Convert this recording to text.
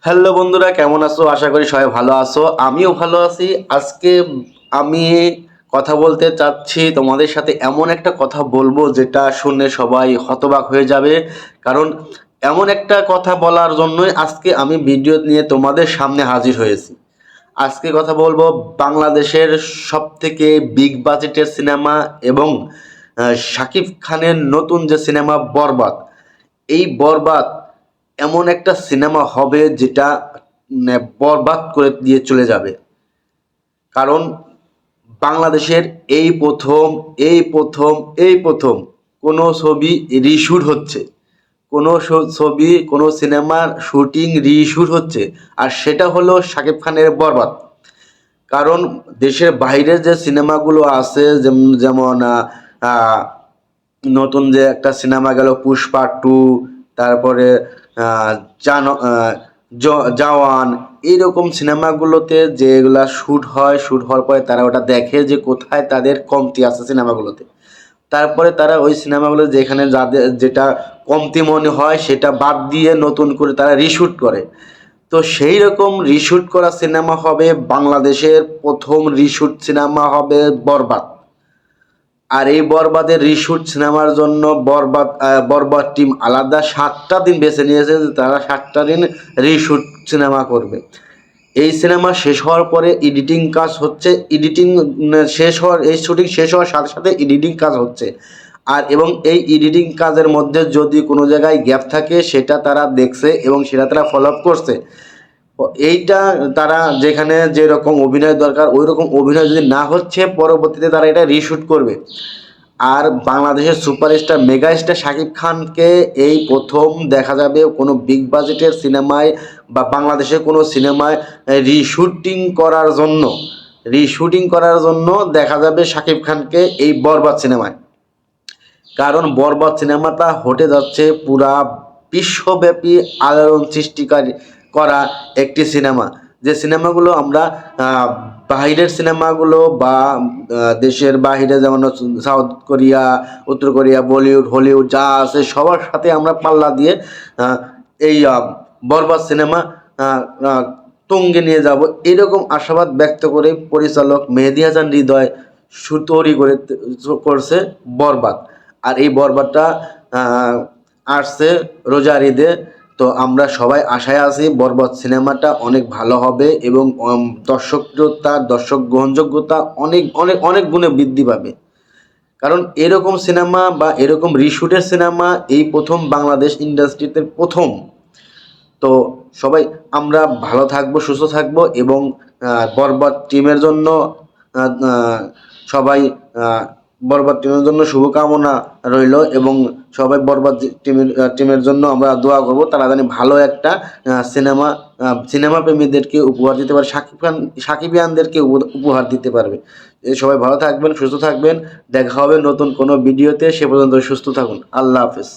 Hello বন্ধুরা, কেমন আছো? আশা করি সবাই ভালো আছো। আমিও ভালো আছি। আজকে আমি কথা বলতে চাচ্ছি তোমাদের সাথে, এমন একটা কথা বলবো যেটা শুনে সবাই হতবাক হয়ে যাবে। কারণ এমন একটা কথা বলার জন্যই আজকে আমি ভিডিও নিয়ে তোমাদের সামনে হাজির হয়েছি। আজকে কথা বলবো বাংলাদেশের সব থেকে বিগ বাজেটের সিনেমা এবং শাকিব খানের নতুন যে সিনেমা বরবাদ। এই বরবাদ এমন একটা সিনেমা হবে যেটা বরবাদ করে দিয়ে চলে যাবে। কারণ বাংলাদেশের এই প্রথম কোনো ছবি রিশুট হচ্ছে, ছবি কোনো সিনেমার শুটিং রিশুট হচ্ছে, আর সেটা হলো শাকিব খানের বরবাদ। কারণ দেশের বাইরের যে সিনেমাগুলো আছে, যেমন আহ, নতুন যে একটা সিনেমা গেল পুষ্পা 2, তারপরে আহ, জওয়ান, এইরকম সিনেমাগুলোতে যেগুলা শ্যুট হয়, শ্যুট হওয়ার পরে তারা ওটা দেখে যে কোথায় তাদের কমতি আছে সিনেমাগুলোতে। তারপরে তারা ওই সিনেমাগুলো যেখানে যাদের যেটা কমতি মনে হয় সেটা বাদ দিয়ে নতুন করে তারা রিশুট করে। তো সেই রকম রিশুট করা সিনেমা হবে বাংলাদেশের প্রথম রিশুট সিনেমা হবে বরবাদ। আর এই বরবাদের রিশুট সিনেমার জন্য বরবাদ টিম আলাদা 7টা দিন বেছে নিয়েছে যে তারা 7টা দিন রিশুট সিনেমা করবে। এই সিনেমা শেষ হওয়ার পরে এডিটিং কাজ হচ্ছে, এই শুটিং শেষ হওয়ার সাথে সাথে এডিটিং কাজ হচ্ছে। আর এবং এই এডিটিং কাজের মধ্যে যদি কোনো জায়গায় গ্যাপ থাকে সেটা তারা দেখছে এবং সেটা তারা ফলো আপ করছে। এইটা তারা যেখানে যেরকম অভিনয় দরকার ওই রকম অভিনয় যদি না হচ্ছে, পরবর্তীতে তারা এটা রিশুট করবে। আর বাংলাদেশের সুপারস্টার মেগাস্টার শাকিব খানকে এই প্রথম দেখা যাবে কোনো বিগ বাজেটের সিনেমায় বা বাংলাদেশের কোনো সিনেমায় রিশুটিং করার জন্য দেখা যাবে শাকিব খানকে এই বরবাদ সিনেমায়। কারণ বরবাদ সিনেমাটা হতে যাচ্ছে পুরা বিশ্বব্যাপী আলোড়ন সৃষ্টিকারী করা একটি সিনেমা। যে সিনেমাগুলো আমরা বাহিরের সিনেমাগুলো বা দেশের বাহিরে, যেমন সাউথ কোরিয়া, উত্তর কোরিয়া, বলিউড, হলিউড যা আছে সবার সাথে আমরা পাল্লা দিয়ে এই বরবাদ সিনেমা তুঙ্গে নিয়ে যাব, এরকম আশাবাদ ব্যক্ত করে পরিচালক মেহেদী হাসান হৃদয় তৈরি করছে বরবাদ। আর এই বরবাদটা আসছে রোজার ঈদে। তো আমরা সবাই আশায় আছি বরবাদ সিনেমাটা অনেক ভালো হবে এবং দর্শক গ্রহণযোগ্যতা অনেক অনেক অনেক গুণে বৃদ্ধি পাবে। কারণ এরকম সিনেমা বা এরকম রিশুটের সিনেমা এই প্রথম বাংলাদেশ ইন্ডাস্ট্রিতে প্রথম। তো সবাই আমরা ভালো থাকবো, সুস্থ থাকবো এবং বরবাদ টিমের জন্য সবাই বরবাদ টিমের জন্য শুভকামনা রইল এবং সবাই বরবাদ টিমের জন্য আমরা দোয়া করব তারা জানি ভালো একটা সিনেমা প্রেমীদেরকে উপহার দিতে পারে, সাকিবিয়ানদেরকে উপহার দিতে পারবে। সবাই ভালো থাকবেন, সুস্থ থাকবেন। দেখা হবে নতুন কোনো ভিডিওতে। সে পর্যন্ত সুস্থ থাকুন। আল্লাহ হাফেজ।